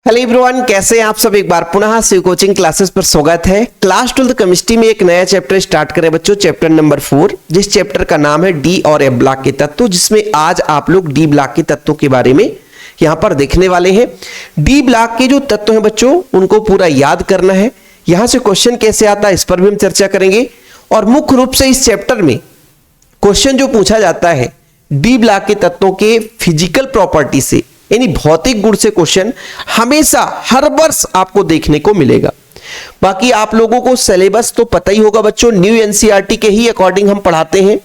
Hello everyone, कैसे हैं आप सब। एक बार पुनः शिव कोचिंग क्लासेस पर स्वागत है। क्लास 12 केमिस्ट्री में एक नया चैप्टर स्टार्ट करें बच्चों, चैप्टर नंबर 4, जिस चैप्टर का नाम है डी और एफ ब्लॉक के तत्व, जिसमें आज आप लोग डी ब्लॉक के तत्वों के बारे में यहाँ पर देखने वाले हैं। डी ब्लॉक के जो तत्व हैं बच्चों, उनको पूरा याद करना है। यहाँ से क्वेश्चन कैसे आता है इस पर भी हम चर्चा करेंगे। और मुख्य रूप से इस चैप्टर में क्वेश्चन जो पूछा जाता है डी ब्लॉक के तत्वों के फिजिकल प्रॉपर्टी से, यानी भौतिक गुण से क्वेश्चन हमेशा हर वर्ष आपको देखने को मिलेगा। बाकी आप लोगों को सिलेबस तो पता ही होगा बच्चों, न्यू एनसीईआरटी के ही अकॉर्डिंग हम पढ़ाते हैं।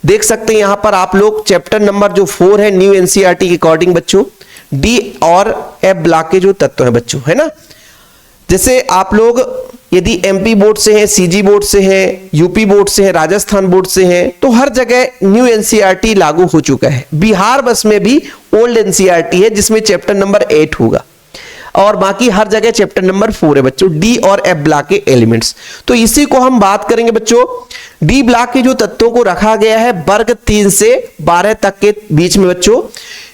देख सकते हैं यहां पर आप लोग चैप्टर नंबर जो 4 है न्यू एनसीईआरटी के अकॉर्डिंग बच्चों, डी और एफ ब्लॉक के जो तत्व है बच्चों, है ना। जैसे आप लोग यदि एमपी बोर्ड से हैं, सीजी बोर्ड से हैं, यूपी बोर्ड से हैं, राजस्थान बोर्ड से हैं, तो हर जगह न्यू एनसीईआरटी लागू हो चुका है। बिहार बस में भी ओल्ड एनसीईआरटी है जिसमें चैप्टर नंबर 8 होगा, और बाकी हर जगह चैप्टर नंबर 4 है बच्चों, डी और एफ ब्लॉक के एलिमेंट्स। तो इसी को हम बात करेंगे बच्चों। डी ब्लॉक के जो तत्वों को रखा गया है वर्ग 3 से 12 तक के बीच में बच्चों,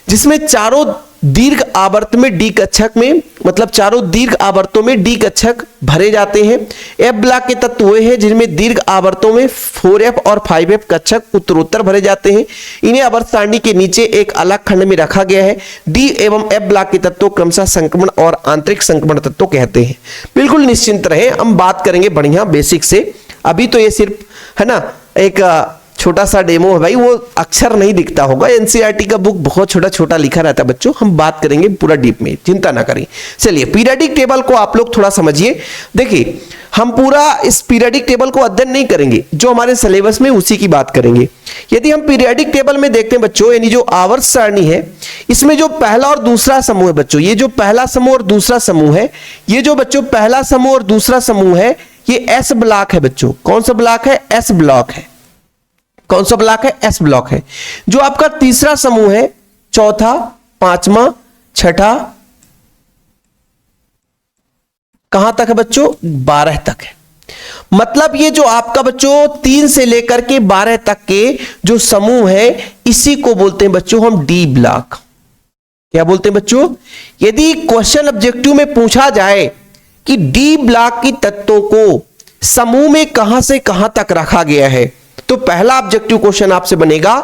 जिसमें चारों दीर्घ आवर्त में डी कक्षक में, मतलब चारों दीर्घ आवर्तों में डी कक्षक भरे जाते हैं। एफ ब्लॉक के तत्व वे हैं जिनमें दीर्घ आवर्तों में 4f और 5f कक्षक उत्तरोत्तर भरे जाते हैं। इन्हें आवर्त सारणी के नीचे एक अलग खंड में रखा गया है। डी एवं एफ ब्लॉक के तत्व क्रमशः संक्रमण और आंतरिक संक्रमण तत्व कहते हैं। बिल्कुल निश्चिंत रहे, हम बात करेंगे बढ़िया बेसिक से। अभी तो ये सिर्फ है ना एक छोटा सा डेमो है भाई, वो अक्षर नहीं दिखता होगा। एनसीईआरटी का बुक बहुत छोटा छोटा लिखा रहता है बच्चों, हम बात करेंगे पूरा डीप में, चिंता ना करें। चलिए पीरियडिक टेबल को आप लोग थोड़ा समझिए। देखिए हम पूरा इस पीरियडिक टेबल को अध्ययन नहीं करेंगे, जो हमारे सिलेबस में उसी की बात करेंगे। यदि हम पीरियडिक टेबल में देखते हैं बच्चों, यानी जो आवर्त सारणी है, इसमें जो पहला और दूसरा समूह है बच्चों, ये जो पहला समूह और दूसरा समूह है, ये जो बच्चों पहला समूह और दूसरा समूह है, ये एस ब्लॉक है बच्चों। कौन सा ब्लॉक है? एस ब्लॉक है। कौन सा ब्लॉक है? एस ब्लॉक है। जो आपका तीसरा समूह है, चौथा, पांचवा, छठा, कहां तक है बच्चों? 12 तक है। मतलब ये जो आपका बच्चों 3 से लेकर के 12 तक के जो समूह है, इसी को बोलते हैं बच्चों हम डी ब्लॉक। क्या बोलते हैं बच्चों? यदि क्वेश्चन ऑब्जेक्टिव में पूछा जाए कि डी ब्लॉक की तत्वों को समूह में कहां से कहां तक रखा गया है, तो पहला ऑब्जेक्टिव क्वेश्चन आपसे बनेगा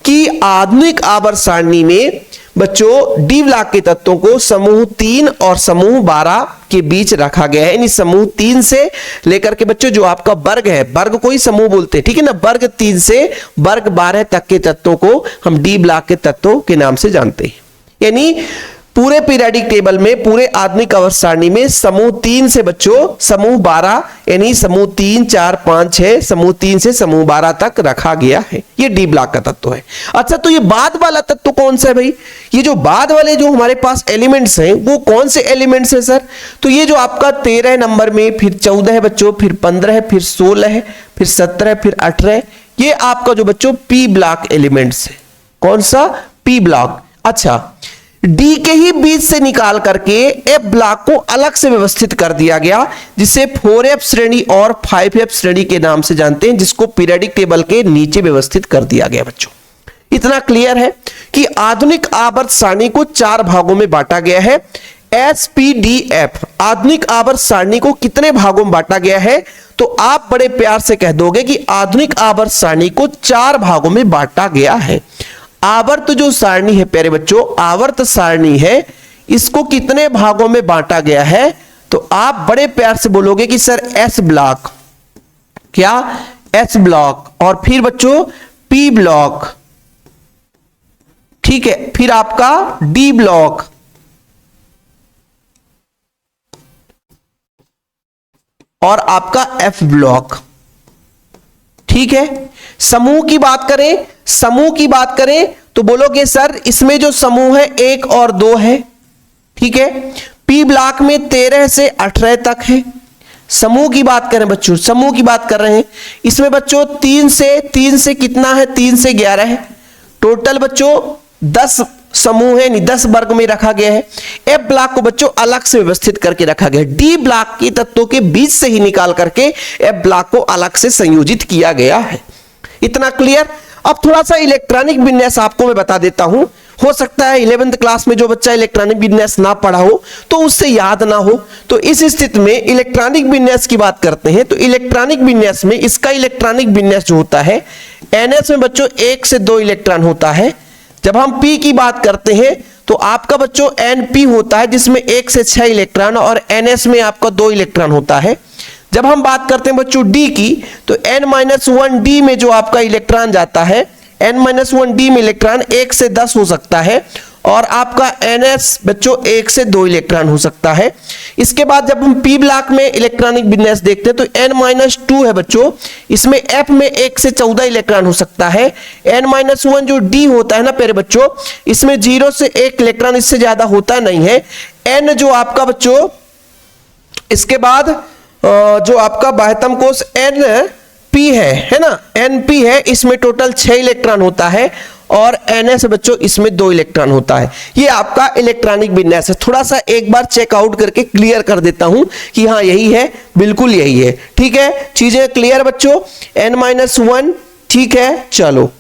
कि आधुनिक आवर्त सारणी में बच्चों डी ब्लॉक के तत्वों को समूह 3 और समूह 12 के बीच रखा गया है। यानी समूह 3 से लेकर के बच्चों जो आपका वर्ग है, वर्ग को ही समूह बोलते हैं, ठीक है ना। वर्ग 3 से वर्ग 12 तक के तत्वों को हम डी ब्लॉक के तत्वों के नाम से जानते हैं। यानी पूरे पीरियडिक टेबल में, पूरे आधुनिक आवर्त सारणी में समूह 3 से बच्चों समूह 12, यानी समूह 3, 4, 5, 6, समूह 3 से समूह 12 तक रखा गया है। ये डी ब्लॉक का तत्व है। अच्छा, तो ये बाद वाला तत्व कौन सा है भाई? ये जो बाद वाले जो हमारे पास एलिमेंट्स हैं, वो कौन से एलिमेंट्स हैं सर? तो ये जो आपका 13 नंबर में, फिर 14 है बच्चों, फिर 15 है, फिर 16 है, फिर 17 है, फिर 18 है, ये आपका जो बच्चों पी ब्लॉक एलिमेंट्स है। कौन सा? P block. अच्छा, डी के ही बीच से निकाल करके एफ ब्लॉक को अलग से व्यवस्थित कर दिया गया, जिसे 4f श्रेणी और 5f श्रेणी के नाम से जानते हैं, जिसको पीरियडिक टेबल के नीचे व्यवस्थित कर दिया गया बच्चों। इतना क्लियर है कि आधुनिक आवर्त सारणी को 4 भागों में बांटा गया है। SPDF आधुनिक आवर्त सारणी को कितने भागों में बांटा गया है? तो आप बड़े प्यार से कह दोगे कि आधुनिक आवर्त सारणी को 4 भागों में बांटा गया है। आवर्त जो सारणी है प्यारे बच्चों, आवर्त सारणी है, इसको कितने भागों में बांटा गया है? तो आप बड़े प्यार से बोलोगे कि सर एस ब्लॉक। क्या? S block. और फिर बच्चों पी ब्लॉक, ठीक है, फिर आपका डी ब्लॉक, और आपका एफ ब्लॉक, ठीक है। समूह की बात करें, समूह की बात करें तो बोलोगे सर इसमें जो समूह है 1 और 2 है, ठीक है। पी ब्लॉक में 13 से 18 तक है। समूह की बात करें बच्चों, समूह की बात कर रहे हैं, इसमें बच्चों 3 से कितना है? 3 से 11 है। टोटल बच्चों 10 समूह है, 10 वर्ग में रखा गया है। एफ ब्लॉक को बच्चों अलग से व्यवस्थित करके रखा गया है। डी ब्लॉक के तत्वों के बीच से ही निकाल करके एफ ब्लॉक को अलग से संयोजित किया गया है। इतना क्लियर। अब थोड़ा सा इलेक्ट्रॉनिक विन्यास आपको मैं बता देता हूं, हो सकता है 11th क्लास में जो बच्चा इलेक्ट्रॉनिक विन्यास ना पढ़ा हो तो उससे याद ना हो, तो इस स्थिति में इलेक्ट्रॉनिक विन्यास की बात करते हैं। तो इलेक्ट्रॉनिक विन्यास में इसका इलेक्ट्रॉनिक विन्यास जो होता है ns में बच्चों 1 से 2 इलेक्ट्रॉन होता है। जब हम p की बात करते हैं तो आपका बच्चों np होता है जिसमें 1 से 6 इलेक्ट्रॉन और ns में आपका 2 इलेक्ट्रॉन होता है। जब हम बात करते हैं बच्चों d की तो n-1d में जो आपका इलेक्ट्रॉन जाता है, n-1d में इलेक्ट्रॉन 1 से 10 हो सकता है और आपका ns बच्चों 1 से 2 इलेक्ट्रॉन हो सकता है। इसके बाद जब हम p ब्लॉक में इलेक्ट्रॉनिक विन्यास देखते हैं तो n-2 है बच्चों, इसमें f में 1 से 14 इलेक्ट्रॉन हो सकता है। n-1 जो d होता है ना प्यारे बच्चों, इसमें 0 से 1 इलेक्ट्रॉन, इससे ज्यादा होता नहीं है। n जो आपका बच्चों, इसके बाद जो आपका बाह्यतम कोष Np है ना, Np है, इसमें टोटल 6 इलेक्ट्रॉन होता है और Ns बच्चों इसमें 2 इलेक्ट्रॉन होता है। ये आपका इलेक्ट्रॉनिक विन्यास है। थोड़ा सा एक बार चेकआउट करके क्लियर कर देता हूं कि हाँ यही है, बिल्कुल यही है। ठीक है, चीजें क्लियर बच्चों, n-1 ठीक है, चलो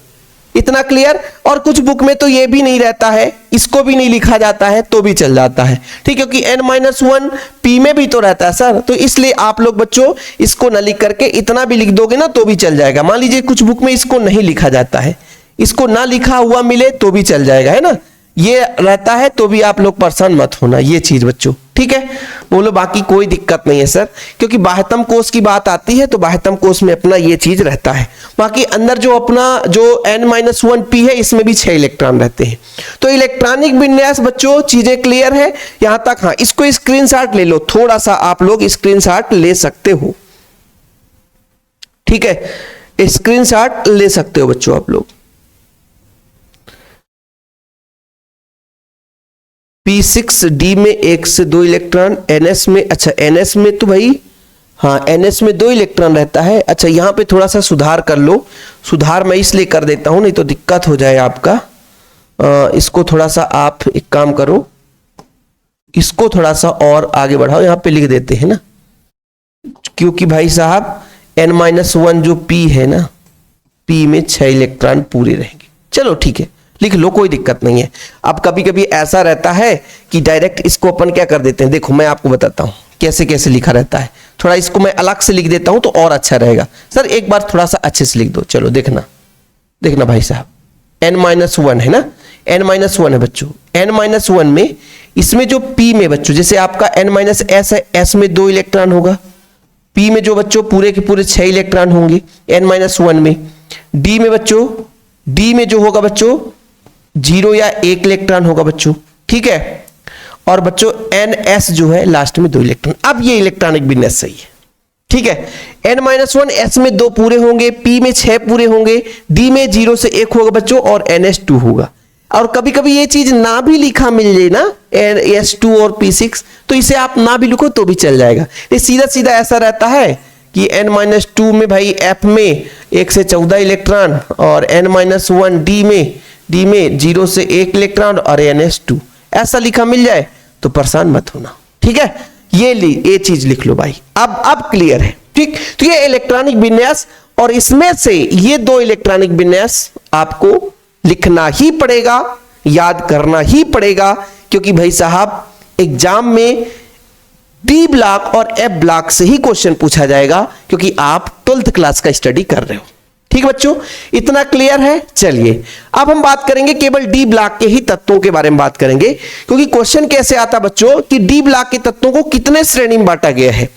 इतना क्लियर। और कुछ बुक में तो ये भी नहीं रहता है, इसको भी नहीं लिखा जाता है तो भी चल जाता है, ठीक है, क्योंकि n-1 p में भी तो रहता है सर, तो इसलिए आप लोग बच्चों इसको न लिख करके इतना भी लिख दोगे ना तो भी चल जाएगा। मान लीजिए कुछ बुक में इसको नहीं लिखा जाता है, इसको ना लिखा हुआ मिले तो भी चल जाएगा, है ना, ये रहता है तो भी आप लोग परेशान मत होना, ये चीज बच्चों, ठीक है। बोलो बाकी कोई दिक्कत नहीं है सर, क्योंकि बाह्यतम कोष की बात आती है तो बाह्यतम कोष में अपना ये चीज रहता है। बाकी अंदर जो अपना जो n-1p है इसमें भी 6 इलेक्ट्रॉन रहते हैं। तो इलेक्ट्रॉनिक विन्यास बच्चों चीजें क्लियर है यहां तक। हाँ, इसको स्क्रीनशॉट ले लो, थोड़ा सा आप लोग स्क्रीनशॉट ले सकते हो, ठीक है, स्क्रीनशॉट ले सकते हो बच्चों आप लोग। p6d में 1 से 2 इलेक्ट्रॉन, ns में, अच्छा ns में तो भाई हाँ ns में 2 इलेक्ट्रॉन रहता है। अच्छा यहाँ पे थोड़ा सा सुधार कर लो, सुधार मैं इसलिए कर देता हूं नहीं तो दिक्कत हो जाए आपका। इसको थोड़ा सा आप एक काम करो, इसको थोड़ा सा और आगे बढ़ाओ, यहाँ पे लिख देते हैं ना, क्योंकि भाई साहब n-1 जो p है ना, p में 6 इलेक्ट्रॉन पूरे रहेंगे। चलो ठीक है, लिख लो, कोई दिक्कत नहीं है। अब कभी कभी ऐसा रहता है कि डायरेक्ट इसको अपन क्या कर देते हैं, देखो मैं आपको बताता हूं कैसे कैसे लिखा रहता है। थोड़ा इसको मैं अलग से लिख देता हूं तो और अच्छा रहेगा। सर एक बार थोड़ा सा अच्छे से लिख दो, चलो देखना, देखना भाई साहब, n-1 है ना, n-1 है बच्चों, n-1 में इसमें जो p में बच्चों, जैसे आपका n-s है, s में 2 इलेक्ट्रॉन होगा, p में जो बच्चों पूरे के पूरे 6 इलेक्ट्रॉन होंगे n-1 में, d में बच्चों, d में जो होगा बच्चों 0 या 1 इलेक्ट्रॉन होगा बच्चों, ठीक है, और बच्चों ns जो है लास्ट में 2 इलेक्ट्रॉन। अब ये इलेक्ट्रॉनिक विन्यास सही है, ठीक है। n-1 s में 2 पूरे होंगे, p में 6 पूरे होंगे, d में 0 से 1 होगा बच्चों और ns 2 होगा। और कभी कभी ये चीज ना भी लिखा मिल जाए ना, s2 और p6, तो इसे आप ना भी लिखो तो भी चल जाएगा। ये सीधा सीधा ऐसा रहता है कि n-2 में भाई f में 1 से 14 इलेक्ट्रॉन और n-1 d में 0 से 1 इलेक्ट्रॉन और ns2, ऐसा लिखा मिल जाए तो परेशान मत होना, ठीक है। ये चीज लिख लो भाई, अब क्लियर है, ठीक। तो ये इलेक्ट्रॉनिक विन्यास, और इसमें से ये 2 इलेक्ट्रॉनिक विन्यास आपको लिखना ही पड़ेगा, याद करना ही पड़ेगा, क्योंकि भाई साहब एग्जाम में डी ब्लॉक और एफ ब्लॉक से ही क्वेश्चन पूछा जाएगा, क्योंकि आप 12th क्लास का स्टडी कर रहे हो, ठीक बच्चों, इतना क्लियर है। चलिए अब हम बात करेंगे केवल डी ब्लॉक के ही तत्वों के बारे में बात करेंगे, क्योंकि क्वेश्चन कैसे आता बच्चों कि डी ब्लॉक के तत्वों को कितने श्रेणी में बांटा गया है।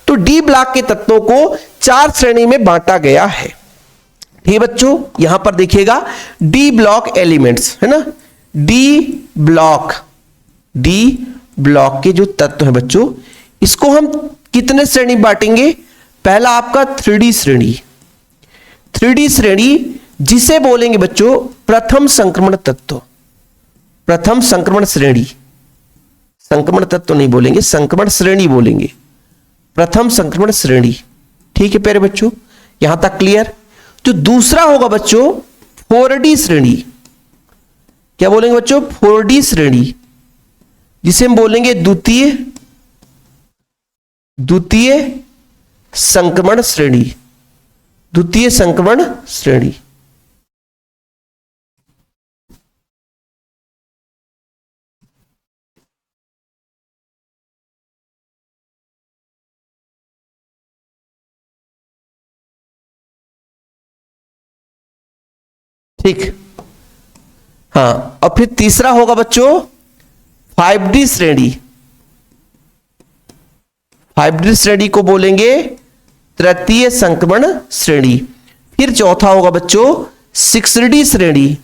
तो डी ब्लॉक के तत्वों को 4 श्रेणी में बांटा गया है, ठीक बच्चों। यहां पर देखिएगा डी ब्लॉक एलिमेंट्स है ना, डी ब्लॉक के जो तत्व है बच्चों, इसको हम कितने श्रेणी बांटेंगे। पहला आपका 3D श्रेणी, 3D श्रेणी जिसे बोलेंगे बच्चों प्रथम संक्रमण तत्व, प्रथम संक्रमण श्रेणी, संक्रमण तत्व नहीं बोलेंगे, संक्रमण श्रेणी बोलेंगे, प्रथम संक्रमण श्रेणी, ठीक है प्यारे बच्चों, यहां तक क्लियर। जो दूसरा होगा बच्चों 4D श्रेणी, क्या बोलेंगे बच्चों 4D श्रेणी, जिसे हम बोलेंगे द्वितीय संक्रमण श्रेणी, द्वितीय संक्रमण श्रेणी। ठीक, हाँ। और फिर तीसरा होगा बच्चों 5D श्रेणी। 5D श्रेणी को बोलेंगे तृतीय संक्रमण श्रेणी। फिर चौथा होगा बच्चों 6D श्रेणी।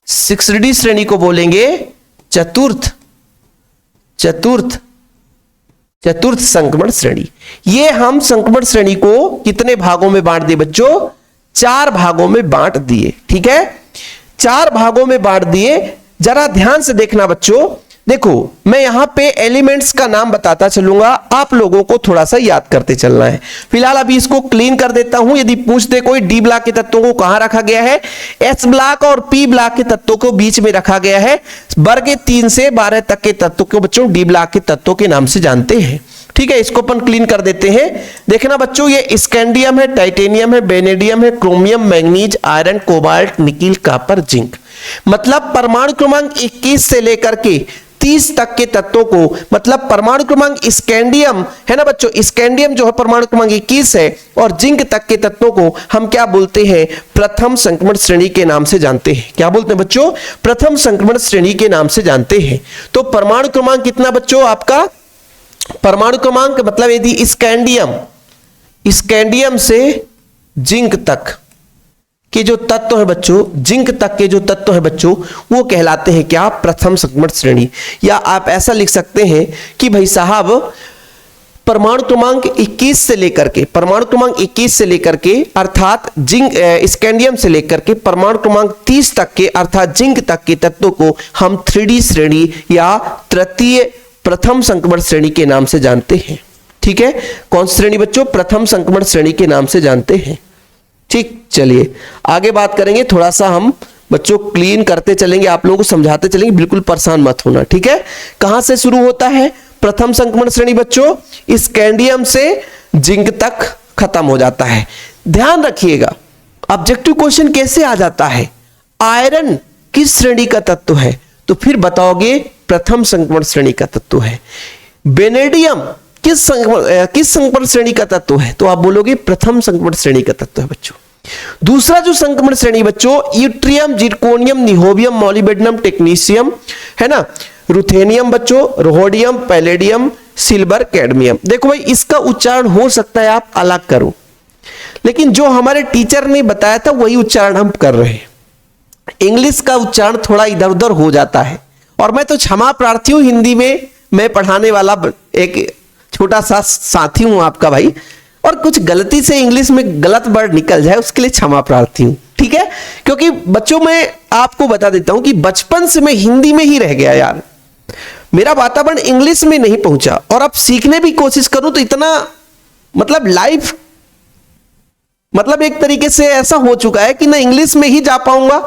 6D श्रेणी को बोलेंगे चतुर्थ संक्रमण श्रेणी। ये हम संक्रमण श्रेणी को कितने भागों में बांट दिए बच्चों? 4 भागों में बांट दिए। ठीक है, 4 भागों में बांट दिए। जरा ध्यान से देखना बच्चों। देखो मैं यहां पे एलिमेंट्स का नाम बताता चलूंगा, आप लोगों को थोड़ा सा याद करते चलना है। फिलहाल अभी इसको क्लीन कर देता हूं। यदि पूछ दे कोई डी ब्लॉक के तत्वों को कहां रखा गया है, एस ब्लॉक और पी ब्लॉक के तत्वों को बीच में रखा गया है। वर्ग 3 से 12 तक के तत्वों को बच्चों डी ब्लॉक के तत्वों के नाम से जानते हैं। ठीक है, इसको अपन क्लीन कर देते हैं। देखना बच्चों, ये स्कैंडियम है, टाइटेनियम है, वेनेडियम है, chromium, manganese, iron, cobalt, nickel, copper, zinc. मतलब परमाणु क्रमांक 21 से लेकर के 30 तक के तत्वों को, मतलब परमाणु क्रमांक स्कैंडियम है ना बच्चों, स्कैंडियम जो है परमाणु क्रमांक 21 है, और जिंक तक के तत्वों को हम क्या बोलते हैं? प्रथम संक्रमण श्रेणी के नाम से जानते हैं। क्या बोलते हैं बच्चों? प्रथम संक्रमण श्रेणी के नाम से जानते हैं। तो परमाणु क्रमांक कितना बच्चों आपका? परमाणु क्रमांक मतलब यदि स्कैंडियम से जिंक तक के जो तत्व है बच्चों, जिंक तक के जो तत्व है बच्चों, वो कहलाते हैं क्या? प्रथम संक्रमण श्रेणी। या आप ऐसा लिख सकते हैं कि भाई साहब परमाणु क्रमांक 21 से लेकर के, परमाणु क्रमांक 21 से लेकर के अर्थात जिंक स्कैंडियम से लेकर के परमाणु क्रमांक 30 तक के अर्थात जिंक तक के तत्वों को हम 3D श्रेणी या तृतीय प्रथम संक्रमण श्रेणी के नाम से जानते हैं। ठीक है, कौन सी श्रेणी बच्चों? प्रथम संक्रमण श्रेणी के नाम से जानते हैं। ठीक, चलिए आगे बात करेंगे। थोड़ा सा हम बच्चों क्लीन करते चलेंगे, आप लोगों को समझाते चलेंगे, बिल्कुल परेशान मत होना। ठीक है, कहां से शुरू होता है प्रथम संक्रमण श्रेणी बच्चों? स्कैंडियम से जिंक तक खत्म हो जाता है। ध्यान रखिएगा ऑब्जेक्टिव क्वेश्चन कैसे आ जाता है। आयरन किस श्रेणी का तत्व है? तो फिर बताओगे प्रथम संक्रमण श्रेणी का तत्व है। वेनेडियम किस संक्रमण श्रेणी का तत्व है? तो आप बोलोगे प्रथम संक्रमण श्रेणी का तत्व है बच्चों। दूसरा जो संक्रमण श्रेणी बच्चों, yttrium, zirconium, niobium, molybdenum, technetium है ना, रुथेनियम बच्चों, रोहोडियम, पैलेडियम, सिल्वर, कैडमियम। देखो भाई इसका उच्चारण हो सकता है आप अलग करो, लेकिन जो हमारे टीचर ने बताया था वही उच्चारण हम कर रहे हैं। इंग्लिश का उच्चारण थोड़ा इधर उधर हो जाता है, और मैं तो क्षमा प्रार्थी हूं। हिंदी में मैं पढ़ाने वाला एक छोटा सा साथी हूं आपका भाई, और कुछ गलती से इंग्लिश में गलत वर्ड निकल जाए उसके लिए क्षमा प्रार्थी हूं। ठीक है, क्योंकि बच्चों मैं आपको बता देता हूं कि बचपन से मैं हिंदी में ही रह गया यार, मेरा वातावरण इंग्लिश में नहीं पहुंचा। और अब सीखने भी कोशिश करूं तो इतना मतलब लाइफ मतलब एक तरीके से ऐसा हो चुका है कि ना इंग्लिश में ही जा पाऊंगा,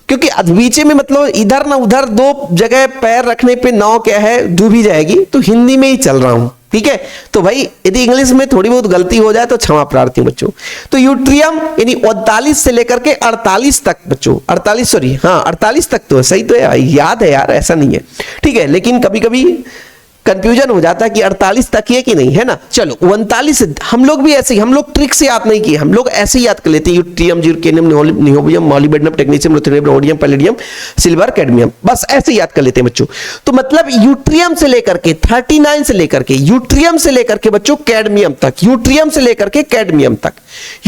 क्योंकि बीच में मतलब इधर ना उधर 2 जगह पैर रखने पे नाव क्या है डूब ही जाएगी, तो हिंदी में ही चल रहा हूं। ठीक है, तो भाई यदि इंग्लिश में थोड़ी बहुत गलती हो जाए तो क्षमा प्रार्थी बच्चों। तो यूट्रियम यानी 39 से लेकर के 48 तक बच्चों, 48 तक तो सही तो है, याद है यार, ऐसा नहीं है। ठीक है, लेकिन कभी कभी कंफ्यूजन हो जाता है कि 48 तक है कि नहीं, है ना। चलो 39 हम लोग भी ऐसे ही, हम लोग ट्रिक से याद नहीं किए, हम लोग ऐसे ही याद कर लेते हैं। Yttrium, zirconium, niobium, molybdenum, technetium, ruthenium, rhodium, palladium, silver, cadmium, बस ऐसे याद कर लेते हैं बच्चों। तो मतलब यूट्रियम से लेकर के 39 से लेकर के यूट्रियम से लेकर के बच्चों कैडमियम तक, यूट्रियम से लेकर के कैडमियम तक,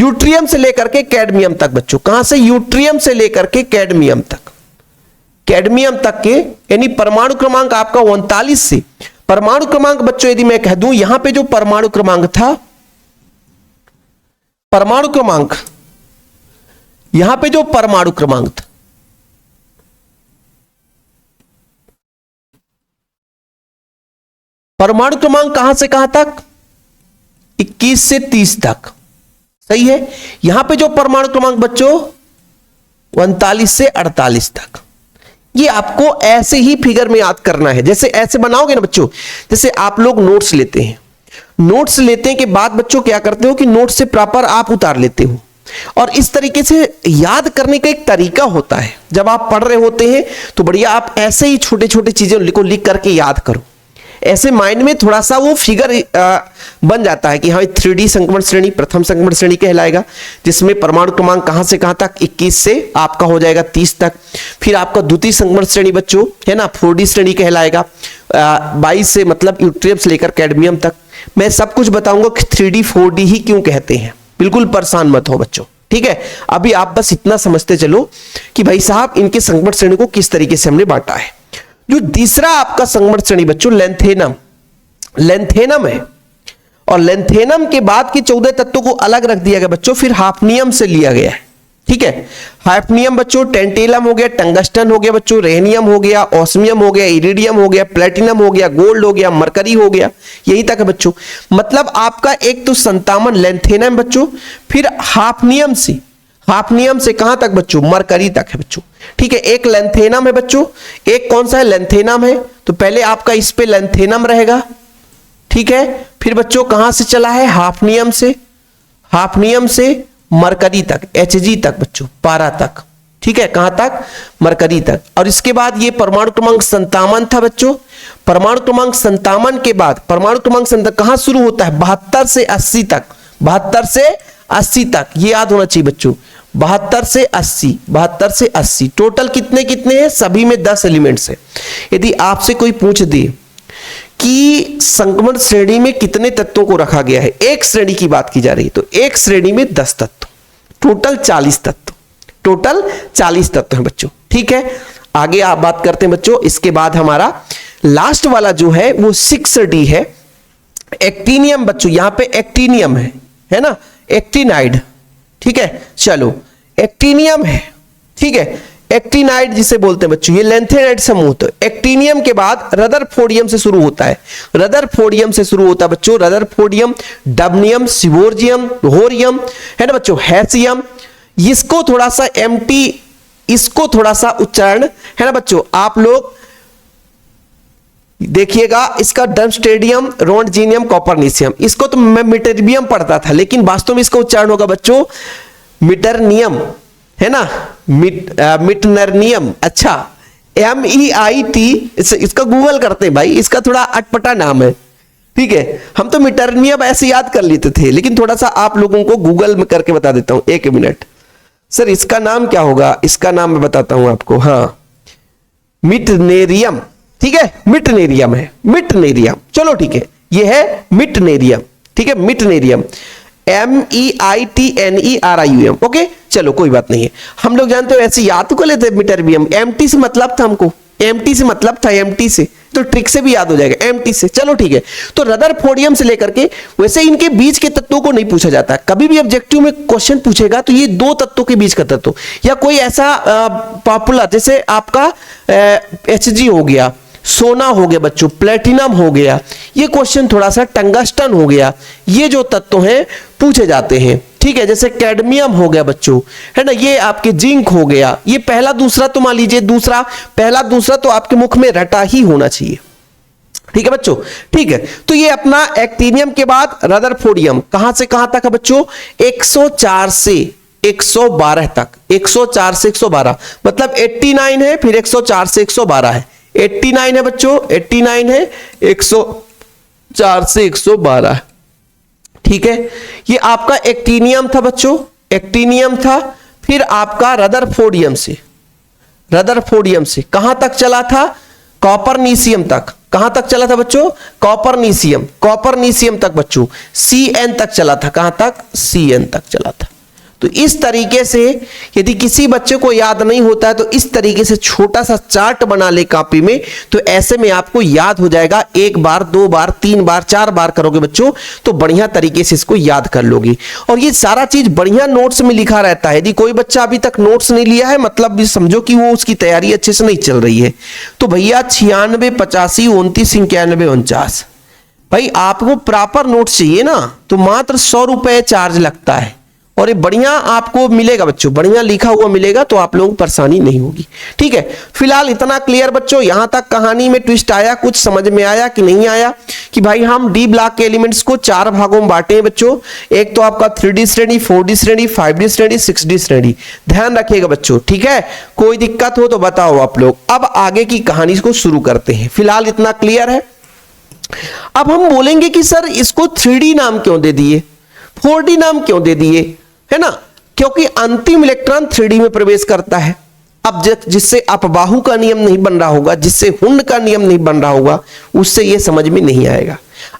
यूट्रियम से लेकर के कैडमियम तक बच्चों। कहां से? यूट्रियम से लेकर के कैडमियम तक, कैडमियम तक के यानी परमाणु क्रमांक आपका 39 से। परमाणु क्रमांक बच्चों यदि मैं कह दूं, यहां पे जो परमाणु क्रमांक था, परमाणु क्रमांक यहां पे जो परमाणु क्रमांक था, परमाणु क्रमांक कहां से कहां तक? 21 से 30 तक, सही है। यहां पे जो परमाणु क्रमांक बच्चों 39 से 48 तक, ये आपको ऐसे ही फिगर में याद करना है। जैसे ऐसे बनाओगे ना बच्चों, जैसे आप लोग नोट्स लेते हैं, नोट्स लेते के बाद बच्चों क्या करते हो कि नोट्स से प्रॉपर आप उतार लेते हो, और इस तरीके से याद करने का एक तरीका होता है। जब आप पढ़ रहे होते हैं तो बढ़िया आप ऐसे ही छोटे छोटे चीजों को लिख करके याद करो, ऐसे माइंड में थोड़ा सा वो फिगर बन जाता है कि हाँ 3D संक्रमण श्रेणी प्रथम संक्रमण श्रेणी कहलाएगा, जिसमें परमाणु क्रमांक कहां से कहां तक 21 से आपका हो जाएगा 30 तक। फिर आपका द्वितीय संक्रमण श्रेणी बच्चों है ना 4D श्रेणी कहलाएगा, 22 से मतलब यूट्रियम से लेकर कैडमियम तक। मैं सब कुछ बताऊंगा कि 3D 4D ही क्यों कहते हैं, बिल्कुल परेशान मत हो बच्चों, ठीक है। अभी आप बस इतना समझते चलो कि भाई साहब इनके संक्रमण श्रेणी को किस तरीके से हमने बांटा है। जो तीसरा आपका संक्रमण श्रेणी बच्चों लेंथेनम, लेंथेनम है, और लेंथेनम के बाद के 14 तत्वों को अलग रख दिया गया बच्चों, फिर हाफनियम से लिया गया है, ठीक है। हाफनियम बच्चों टेंटेलम हो गया, टंगस्टन हो गया बच्चों, रेहनियम हो गया, ऑस्मियम हो गया, इरिडियम हो गया, प्लेटिनम हो गया, गोल्ड हो गया, मरकरी हो गया, यही तक है बच्चों। मतलब आपका एक तो संतामन लेंथेनम बच्चों, फिर हाफनियम से कहां तक बच्चों, मरकरी तक है बच्चों, ठीक है। एक लेंथेनम है बच्चों, एक कौन सा है लेंथेनम है, तो पहले आपका इस पे लेंथेनम रहेगा, ठीक है। फिर बच्चों कहां से चला है, हाफनियम से मरकरी तक, Hg तक बच्चों, पारा तक, ठीक है। कहां तक, मरकरी तक। और इसके बाद ये परमाणु क्रमांक 57 था बच्चों। परमाणु क्रमांक 57 के बाद परमाणु क्रमांक 57 कहां शुरू होता है, 72 से 80 तक, 72 से 80 तक, ये याद होना चाहिए बच्चों, 72 से 80, टोटल कितने कितने हैं, सभी में 10 एलिमेंट्स है। यदि आपसे कोई पूछ दे कि संक्रमण श्रेणी में कितने तत्वों को रखा गया है, एक श्रेणी की बात की जा रही है, तो एक श्रेणी में 10 तत्व, टोटल 40 तत्व हैं बच्चों, ठीक है। आगे आप बात करते हैं बच्चों। इसके बाद हमारा लास्ट वाला जो है वो 6D है, एक्टिनियम बच्चों, यहां पे एक्टिनियम है ना, एक्टिनाइड, ठीक है। चलो एक्टिनियम है, ठीक है, एक्टिनाइड जिसे बोलते हैं बच्चों, ये लेंथेनाइड समूह। तो एक्टिनियम के बाद रदरफोर्डियम से शुरू होता है, बच्चों, रदरफोर्डियम, डबनियम, सिवोर्जियम, होरियम है ना बच्चों, हैसियम। इसको थोड़ा सा इसको थोड़ा सा उच्चारण है ना बच्चों, आप लोग देखिएगा, इसका डर्मस्टेडियम, रोंडजीनियम, कॉपरनीसियम, इसको तो मैं मिटरबियम पढ़ता था, लेकिन वास्तव में इसका उच्चारण होगा बच्चों मिटरनियम, है ना, मिटनरनियम। अच्छा, MEIT, इसका गूगल करते हैं भाई, इसका थोड़ा अटपटा नाम है, ठीक है। हम तो मिटरनियम ऐसे याद कर लेते थे, लेकिन थोड़ा सा आप लोगों को गूगल में करके बता देता हूं, 1 मिनट। सर इसका नाम क्या होगा, इसका नाम मैं बताता हूं आपको, हाँ मिटनेरियम, ठीक है, मिटनेरियम है, मिटनेरियम, चलो ठीक है, ये है मिटनेरियम, ठीक है, मिटनेरियम, MEITNERIUM, ओके, चलो कोई बात नहीं है। हम लोग जानते हो ऐसे याद को लेते मिटरबियम, MT से मतलब था हमको, MT से मतलब था, MT से तो ट्रिक से भी याद हो जाएगा, MT से, चलो ठीक है। तो रदरफोर्डियम से लेकर के, वैसे इनके बीच के तत्वों को नहीं पूछा जाता, कभी भी ऑब्जेक्टिव में क्वेश्चन पूछेगा तो ये 2 तत्वों के बीच का तत्व, या कोई ऐसा पॉपुलर जैसे आपका Hg हो गया, सोना हो गया बच्चों, प्लेटिनम हो गया, ये क्वेश्चन थोड़ा सा, टंगस्टन हो गया, ये जो तत्व हैं पूछे जाते हैं, ठीक है। जैसे कैडमियम हो गया बच्चों, है ना, ये आपके जिंक हो गया, ये पहला दूसरा तो मान लीजिए, पहला दूसरा तो आपके मुख में रटा ही होना चाहिए, ठीक है बच्चों, ठीक है। तो ये अपना एक्टिनियम के बाद रदरफोर्डियम कहां से कहां तक है बच्चों, 104 से 112 तक, 104 से 112, मतलब 89 है, फिर 104 से 112 है, 89 है बच्चों, 89 है, 104 से 112, ठीक है। ये आपका एक्टिनियम था बच्चों, एक्टिनियम था, फिर आपका रदरफोर्डियम से कहां तक चला था, कॉपरनीसियम तक, कहां तक चला था बच्चों, कॉपरनीसियम तक बच्चों, CN तक चला था, कहां तक, CN तक चला था। तो इस तरीके से यदि किसी बच्चे को याद नहीं होता है तो इस तरीके से छोटा सा चार्ट बना ले कॉपी में, तो ऐसे में आपको याद हो जाएगा, 1 बार 2 बार 3 बार 4 बार करोगे बच्चों तो बढ़िया तरीके से इसको याद कर लोगे। और ये सारा चीज बढ़िया नोट्स में लिखा रहता है। यदि कोई बच्चा अभी तक नोट्स नहीं लिया है, मतलब भी समझो कि वो उसकी तैयारी अच्छे से नहीं चल रही है। तो भैया 96 85 29 91 49, भाई आपको प्रॉपर नोट्स चाहिए ना, तो मात्र 100 रुपए चार्ज लगता है, और ये बढ़िया आपको मिलेगा बच्चों, बढ़िया लिखा हुआ मिलेगा, तो आप लोगों को परेशानी नहीं होगी, ठीक है। फिलहाल इतना क्लियर बच्चों, यहां तक कहानी में ट्विस्ट आया, कुछ समझ में आया कि नहीं आया, कि भाई हम डी ब्लॉक के एलिमेंट्स को 4 भागों में बांटे हैं बच्चों। एक तो आपका 3D श्रेणी, 4D श्रेणी, 5D श्रेणी, 6D श्रेणी, ध्यान रखिएगा बच्चों, ठीक है। कोई दिक्कत हो तो बताओ आप लोग। अब आगे की कहानी को शुरू करते हैं, फिलहाल इतना क्लियर है। अब हम बोलेंगे कि सर इसको 3D नाम क्यों दे दिए, 4D नाम क्यों दे दिए, है ना, क्योंकि अंतिम इलेक्ट्रॉन 3D में प्रवेश करता है। अब जिससे अपबाहु का नियम नहीं बन रहा होगा, जिससे हुंड का नियम नहीं बन रहा होगा, उससे यह समझ में नहीं आएगा।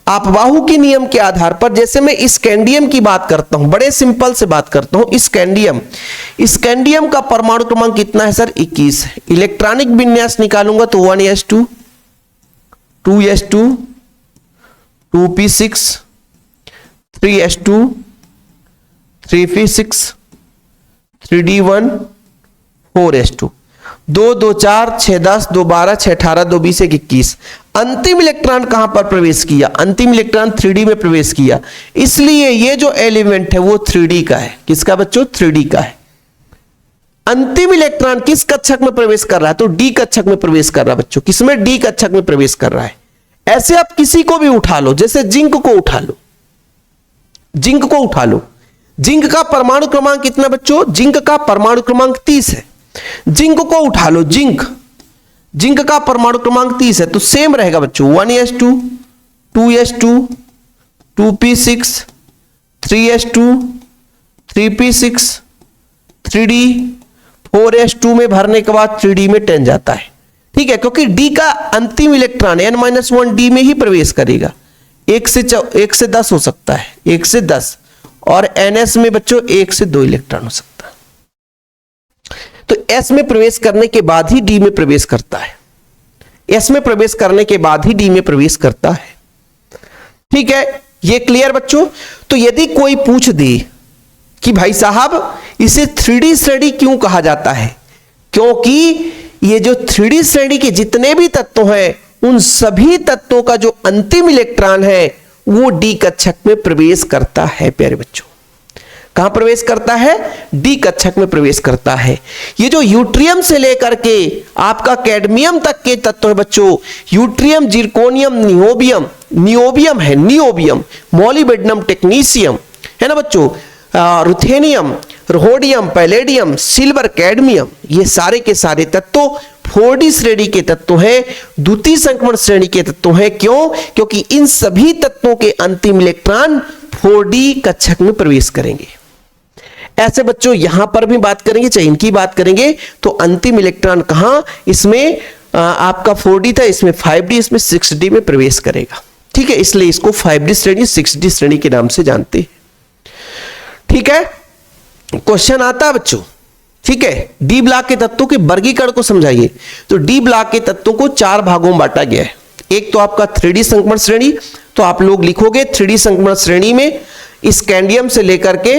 अपबाहु के नियम के आधार पर जैसे मैं स्कैंडियम की बात करता हूं, बड़े सिंपल से बात करता हूं, स्कैंडियम का परमाणु क्रमांक कितना है सर, 21 है। इलेक्ट्रॉनिक विन्यास निकालूंगा तो 1s2, 2s2, 2p6, 3s2, 3p6, 3d1, 4s2, 2 2 4 6 10 2 12 6 18 2 20 21। अंतिम इलेक्ट्रॉन कहां पर प्रवेश किया, अंतिम इलेक्ट्रॉन 3D में प्रवेश किया, इसलिए ये जो एलिमेंट है वो 3D का है। किसका बच्चों, 3D का है। अंतिम इलेक्ट्रॉन किस कक्षक में प्रवेश कर रहा है, तो डी कक्षक में प्रवेश कर रहा है बच्चों। किसमें, डी कक्षक में प्रवेश कर रहा है। ऐसे आप किसी को भी उठा लो, जैसे जिंक को उठा लो, जिंक को उठा लो, जिंक का परमाणु क्रमांक कितना बच्चों, जिंक का परमाणु क्रमांक 30 है। जिंक को उठा लो, जिंक का परमाणु क्रमांक 30 है, तो सेम रहेगा बच्चों, 1s2, 2s2, 2p6, 3s2, 3p6, 3d, 4s2 में भरने के बाद 3d में 10 जाता है। ठीक है, क्योंकि d का अंतिम इलेक्ट्रॉन n-1 d में ही प्रवेश करेगा। 1 से 10 हो सकता है, 1 से 10, और ns में बच्चों 1 से 2 इलेक्ट्रॉन हो सकता है। तो s में प्रवेश करने के बाद ही d में प्रवेश करता है, s में प्रवेश करने के बाद ही d में प्रवेश करता है। ठीक है, ये क्लियर बच्चों। तो यदि कोई पूछ दे कि भाई साहब इसे 3D श्रेणी क्यों कहा जाता है, क्योंकि ये जो 3D श्रेणी के जितने भी तत्व हैं, उन सभी तत्वों का जो अंतिम इलेक्ट्रॉन है वो डी कक्षक में प्रवेश करता है। प्यारे बच्चों, कहां प्रवेश करता है, डी कक्षक में प्रवेश करता है। ये जो यूट्रियम से लेकर के आपका कैडमियम तक के तत्व है बच्चों, यूट्रियम, जिरकोनियम, नियोबियम है, नियोबियम, मॉलिब्डेनम, टेक्नीशियम है ना बच्चों, ruthenium, rhodium, palladium, silver, cadmium, ये सारे के सारे तत्व 4D श्रेणी के तत्व हैं, द्वितीय संक्रमण श्रेणी के तत्व हैं। क्यों, क्योंकि इन सभी तत्वों के अंतिम इलेक्ट्रॉन 4D कक्षक में प्रवेश करेंगे। ऐसे बच्चों यहां पर भी बात करेंगे, चाहे इनकी बात करेंगे, तो अंतिम इलेक्ट्रॉन कहां, इसमें आपका 4D था, इसमें 5D, इसमें 6D में प्रवेश करेगा। ठीक है, इसलिए इसको 5D श्रेणी, 6D श्रेणी के नाम से जानते हैं। ठीक है, क्वेश्चन आता है बच्चों। ठीक है, डी ब्लॉक के तत्वों के वर्गीकरण को समझाइए। तो डी ब्लॉक के तत्वों को 4 भागों में बांटा गया है। एक तो आपका 3D संक्रमण श्रेणी, तो आप लोग लिखोगे 3D संक्रमण श्रेणी में स्कैंडियम से लेकर के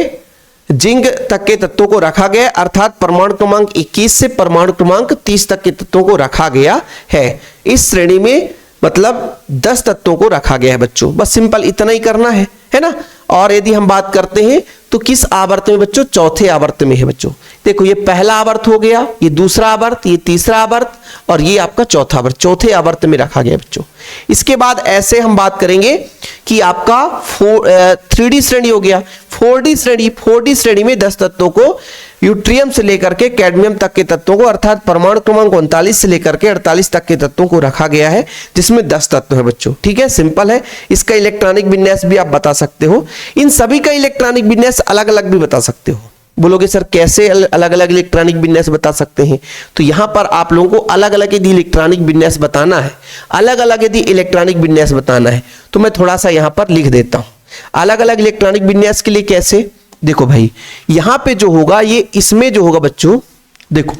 जिंक तक के तत्वों को रखा गया, अर्थात परमाणु क्रमांक 21 से परमाणु क्रमांक 30 तक के तत्वों को रखा गया है। इस श्रेणी में मतलब 10 तत्वों को रखा गया है बच्चों, बस सिंपल इतना ही करना है ना। और यदि हम बात करते हैं तो किस आवर्त में बच्चों, चौथे आवर्त में है बच्चों। देखो, ये पहला आवर्त हो गया, ये दूसरा आवर्त, ये तीसरा आवर्त, और ये आपका चौथा आवर्त, चौथे आवर्त में रखा गया बच्चों। इसके बाद ऐसे हम बात करेंगे कि आपका 3D श्रेणी हो गया, 4D श्रेणी। 4D श्रेणी में 10 तत्वों को, यूट्रियम से लेकर के कैडमियम तक के तत्वों को, अर्थात परमाणु क्रमांक 39 से लेकर के 48 तक के तत्वों को रखा गया है, जिसमें 10 तत्व है बच्चों। ठीक है, सिंपल है। इसका इलेक्ट्रॉनिक विन्यास भी आप बता सकते हो। इन सभी का इलेक्ट्रॉनिक विन्यास अलग अलग भी बता सकते हो। बोलोगे सर कैसे अलग अलग इलेक्ट्रॉनिक विन्यास बता सकते हैं, तो यहां पर आप लोगों को अलग अलग यदि इलेक्ट्रॉनिक विन्यास बताना है, अलग अलग यदि इलेक्ट्रॉनिक विन्यास बताना है, तो मैं थोड़ा सा यहां पर लिख देता हूं। अलग अलग इलेक्ट्रॉनिक विन्यास के लिए कैसे, देखो भाई, यहां पे जो होगा, ये इसमें जो होगा बच्चों, देखो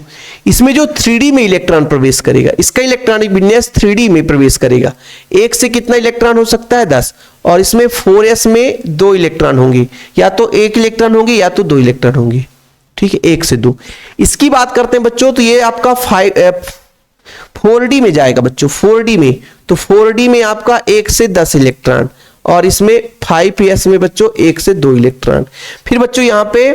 इसमें जो 3D में इलेक्ट्रॉन प्रवेश करेगा, इसका इलेक्ट्रॉनिक विन्यास 3D में प्रवेश करेगा। एक से कितना इलेक्ट्रॉन हो सकता है, 10, और इसमें 4s में 2 इलेक्ट्रॉन होंगे, या तो 1 इलेक्ट्रॉन होंगे या तो 2 इलेक्ट्रॉन होंगे। ठीक है, 1 से 2। इसकी बात करते हैं बच्चों, तो ये आपका 4D में जाएगा बच्चों, 4D में, तो 4D में आपका 1 से 10 इलेक्ट्रॉन, और इसमें 5s में बच्चों 1 से 2 इलेक्ट्रॉन। फिर बच्चों यहाँ पे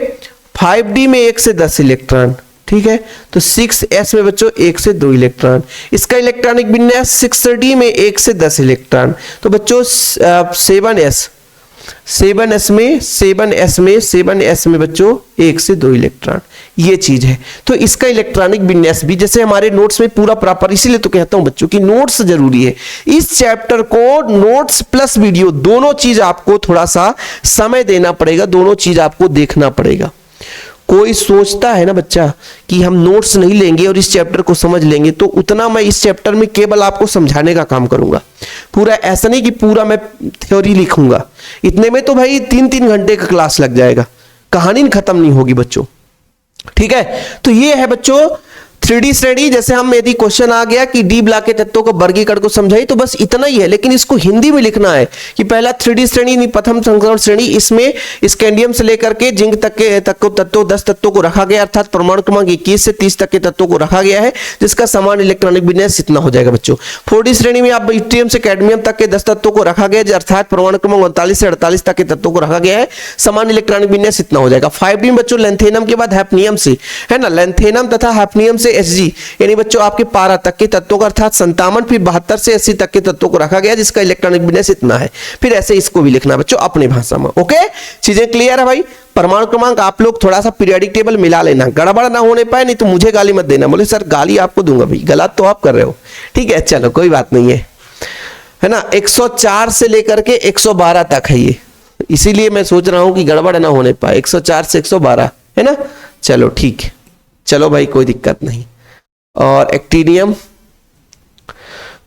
5D में 1 से 10 इलेक्ट्रॉन। ठीक है, तो 6s में बच्चों 1 से 2 इलेक्ट्रॉन। इसका इलेक्ट्रॉनिक विन्यास 6D में 1 से 10 इलेक्ट्रॉन। तो बच्चों 7s में बच्चों 1 से 2 इलेक्ट्रॉन। ये चीज है। तो इसका इलेक्ट्रॉनिक विन्यास भी जैसे हमारे नोट्स में पूरा प्रॉपर, इसीलिए तो कहता हूं बच्चों कि नोट्स जरूरी है। इस चैप्टर को नोट्स प्लस वीडियो दोनों चीज आपको थोड़ा सा समय देना पड़ेगा, दोनों चीज आपको देखना पड़ेगा। कोई सोचता है ना बच्चा कि हम नोट्स नहीं लेंगे और इस चैप्टर को समझ लेंगे, तो उतना मैं इस चैप्टर में केवल आपको समझाने का काम करूंगा। पूरा ऐसा नहीं कि पूरा मैं थ्योरी लिखूंगा, इतने में तो भाई 3-3 घंटे का क्लास लग जाएगा, कहानी खत्म नहीं होगी बच्चों। ठीक है, तो ये है बच्चों 3D श्रेणी। जैसे हम यदि क्वेश्चन आ गया कि डी ब्लॉक के तत्वों को वर्गीकरण को समझाइए, तो बस इतना ही है, लेकिन इसको हिंदी में लिखना है कि पहला 3D श्रेणी प्रथम संक्रमण श्रेणी, इसमें स्कैंडियम से लेकर के जिंक तक के तत्वों 10 तत्वों को रखा गया, अर्थात परमाणु क्रमांक 21 से 30 तक के तत्वों को रखा गया है, जिसका समान इलेक्ट्रॉनिक विन्यास इतना हो जाएगा बच्चों। 4D श्रेणी में आप यूट्रियम से कैडमियम तक के 10 तत्वों को रखा गया, अर्थात परमाणु क्रमांक 39 से 48 तक के तत्वों को रखा गया है, समान इलेक्ट्रॉनिक विन्यास इतना हो जाएगा। 5D में बच्चों लेंथेनम के बाद हैफनियम से, है ना, लेंथेनम तथा हैफनियम से Hg यानी बच्चों आपके 12 तक के तत्वों का, अर्थात 57 फिर 72 से 80 तक के तत्वों को रखा गया, जिसका इलेक्ट्रॉनिक विन्यास इतना है। फिर ऐसे इसको भी लिखना बच्चों अपनी भाषा में। ओके, चीजें क्लियर है भाई। परमाणु क्रमांक आप लोग थोड़ा सा पीरियोडिक टेबल मिला लेना, गड़बड़ ना होने पाए, नहीं तो मुझे गाली मत देना, बोले सर गाली आपको दूंगा। भाई गलत तो आप कर रहे हो, ठीक है, चलो कोई बात नहीं है ना। 104 से लेकर के 112 तक है ये, इसीलिए मैं सोच रहा हूं कि गड़बड़ ना होने पाए। 104 से 112 है ना, चलो ठीक है, चलो भाई कोई दिक्कत नहीं। और एक्टिनियम,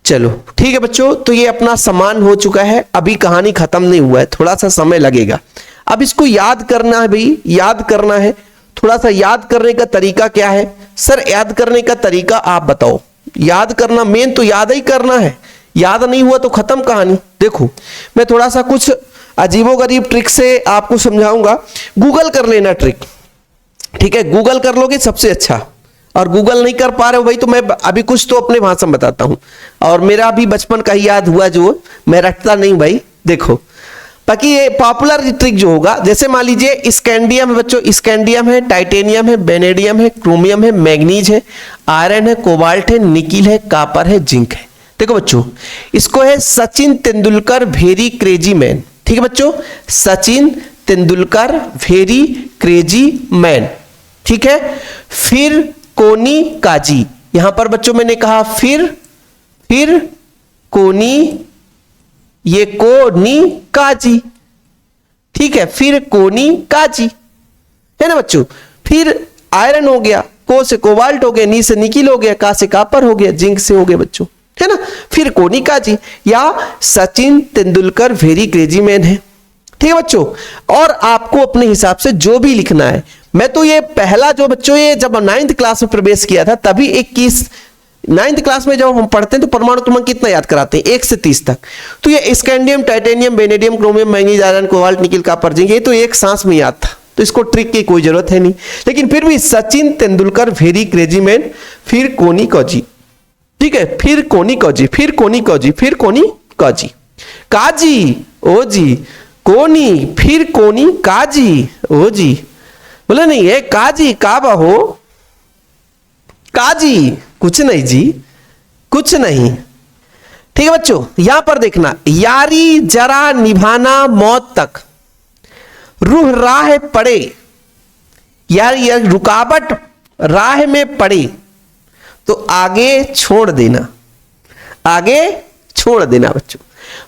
चलो ठीक है बच्चों, तो ये अपना समान हो चुका है। अभी कहानी खत्म नहीं हुआ है, थोड़ा सा समय लगेगा। अब इसको याद करना है भाई, याद करना है। थोड़ा सा याद करने का तरीका क्या है सर? याद करने का तरीका आप बताओ। याद करना मेन तो याद ही करना है, याद नहीं हुआ तो खत्म कहानी। देखो मैं थोड़ा सा कुछ अजीबोगरीब ट्रिक से आपको समझाऊंगा, गूगल कर लेना ट्रिक, ठीक है, गूगल कर लोगे सबसे अच्छा। और गूगल नहीं कर पा रहे हो भाई, तो मैं अभी कुछ तो अपने भाषा में बताता हूं, और मेरा भी बचपन का ही याद हुआ जो मैं रटता नहीं भाई। देखो बाकी ये पॉपुलर ट्रिक जो होगा, जैसे मान लीजिए स्कैंडियम है बच्चों, स्कैंडियम है, टाइटेनियम है, वेनेडियम है, क्रोमियम है, मैग्नीज है, आयरन है, कोबाल्ट है, निकिल है, कॉपर है, जिंक है। देखो बच्चों इसको है Sachin Tendulkar very crazy man, ठीक है बच्चों, Sachin Tendulkar very crazy man, ठीक है। फिर कोनी काजी, यहां पर बच्चों मैंने कहा फिर कोनी, ये कोनी काजी, ठीक है, फिर कोनी काजी है ना बच्चों। फिर आयरन हो गया, को से कोबाल्ट हो गया, नी से निकिल हो गया, का से कॉपर हो गया, जिंक से हो गया बच्चों, है ना। फिर कोनी काजी या Sachin Tendulkar very crazy man है, ठीक है बच्चों। और आपको अपने हिसाब से जो भी लिखना है, मैं तो ये पहला जो बच्चों ये जब 9th क्लास में प्रवेश किया था तभी 9th क्लास में जब हम पढ़ते हैं तो परमाणु क्रमांक कितना याद कराते हैं 1 से 30 तक। तो ये scandium, titanium, vanadium, chromium, manganese, iron, cobalt, nickel, copper, zinc, ये तो एक सांस में याद था, तो इसको ट्रिक की कोई जरूरत है नहीं। लेकिन फिर भी Sachin Tendulkar very crazy man, फिर कोनी कॉजी, ठीक है, फिर कोनी कॉजी, फिर कोनी कॉजी, फिर कोनी कॉजी, काजी ओ जी, कोनी, फिर कोनी काजी ओ जी, बोले नहीं है काजी काबा हो, काजी कुछ नहीं जी, कुछ नहीं, ठीक है बच्चों। यहां पर देखना, यारी जरा निभाना मौत तक, रूह राह पड़े, यार रुकावट राह में पड़े तो आगे छोड़ देना, आगे छोड़ देना बच्चों।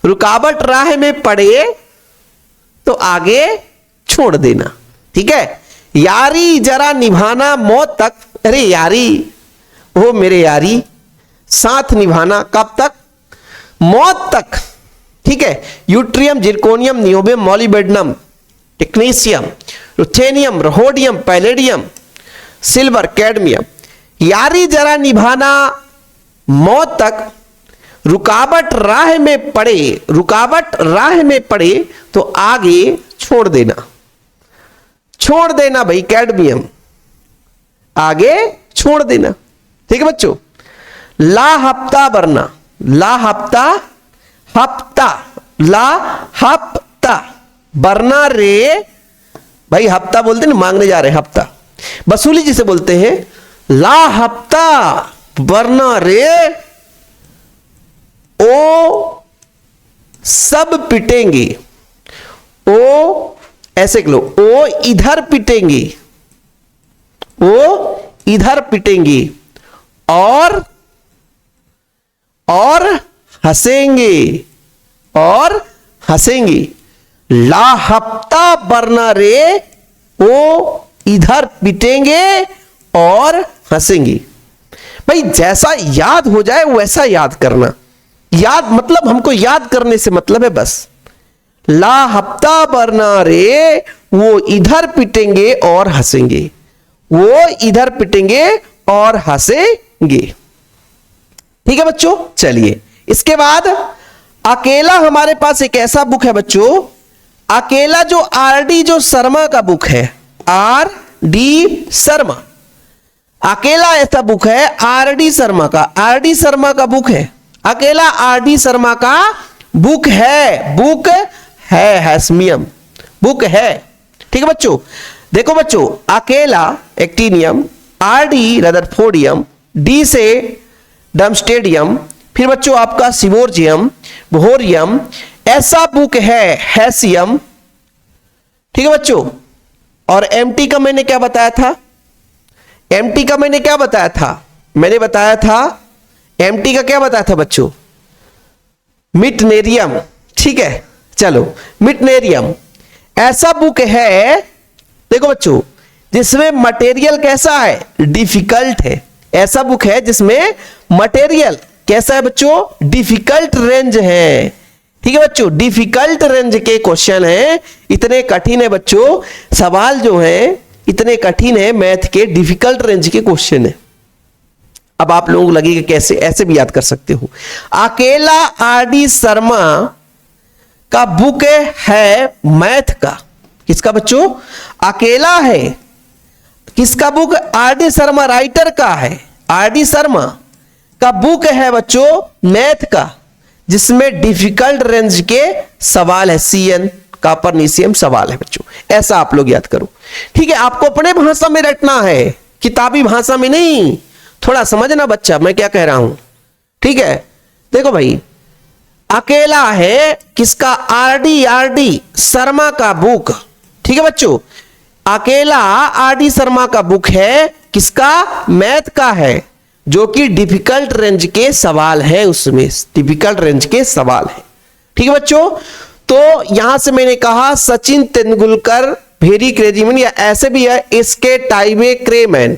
रुकावट राह में पड़े तो आगे छोड़ देना, ठीक है। यारी जरा निभाना मौत तक, अरे यारी ओ मेरे यारी, साथ निभाना कब तक? मौत तक, ठीक है। Yttrium, zirconium, niobium, molybdenum, technetium, ruthenium, rhodium, palladium, silver, cadmium, यारी जरा निभाना मौत तक, रुकावट राह में पड़े, रुकावट राह में पड़े तो आगे छोड़ देना, छोड़ देना भाई, कैडमियम आगे छोड़ देना, ठीक है बच्चों। ला हफ्ता बरना, ला हफ्ता, हफ्ता, ला हफ्ता बरना रे, भाई हफ्ता बोलते ना, मांगने जा रहे हैं हफ्ता, वसूली जिसे बोलते हैं, ला हफ्ता बरना रे, ओ सब पिटेंगे, ओ ऐसे लो, ओ इधर पिटेंगे, वो इधर पिटेंगे और हंसेंगे और हंसेंगे। ला हफ्ता बरना रे, वो इधर पिटेंगे और हंसेंगे। भाई जैसा याद हो जाए वैसा याद करना। याद मतलब हमको याद करने से मतलब है बस। ला हफ्ता बरना रे, वो इधर पिटेंगे और हंसेंगे, वो इधर पिटेंगे और हंसेंगे। ठीक है बच्चों, चलिए इसके बाद अकेला हमारे पास एक ऐसा बुक है बच्चों, अकेला जो आरडी जो शर्मा का बुक है, आर डी शर्मा, अकेला ऐसा बुक है आरडी शर्मा का, आरडी शर्मा का बुक है, अकेला आरडी शर्मा का बुक है, बुक है, हैस्मियम बुक है। ठीक है बच्चों, देखो बच्चों, अकेला एक्टिनियम, आरडी रदरफोर्डियम, डी से डमस्टेडियम, फिर बच्चों आपका सिवोर्जियम, बोहोरियम, ऐसा बुक है हैसियम। ठीक है बच्चों, और एमटी का मैंने क्या बताया था, एमटी का मैंने क्या बताया था, मैंने बताया था एमटी का क्या बताया था बच्चों, मिटनेरियम। ठीक है, चलो मिटनेरियम ऐसा बुक है, देखो बच्चों, जिसमें मटेरियल कैसा है, डिफिकल्ट है। ऐसा बुक है जिसमें मटेरियल कैसा है बच्चों, डिफिकल्ट रेंज है। ठीक है बच्चों, डिफिकल्ट रेंज के क्वेश्चन है, इतने कठिन है बच्चों, सवाल जो है इतने कठिन है मैथ के, डिफिकल्ट रेंज के क्वेश्चन है। अब आप लोगों को लगेगा कैसे, ऐसे भी याद कर सकते हो। अकेला आरडी शर्मा का बुक है मैथ का, किसका बच्चों, अकेला है, किसका बुक, आरडी शर्मा राइटर का है, आरडी शर्मा का बुक है बच्चों मैथ का, जिसमें डिफिकल्ट रेंज के सवाल है, सीएन कॉपरनिशियम सवाल है बच्चों। ऐसा आप लोग याद करो। ठीक है, आपको अपने भाषा में रटना है, किताबी भाषा में नहीं। थोड़ा समझना बच्चा मैं क्या कह रहा हूं। ठीक है, देखो भाई, अकेला है किसका, आरडी शर्मा का बुक। ठीक है बच्चों, अकेला आरडी शर्मा का बुक है, किसका, मैथ का है, जो कि डिफिकल्ट रेंज के सवाल है, उसमें डिफिकल्ट रेंज के सवाल है। ठीक है बच्चों, तो यहां से मैंने कहा Sachin Tendulkar very crazy man, या ऐसे भी है इसके टाइमे क्रेमैन,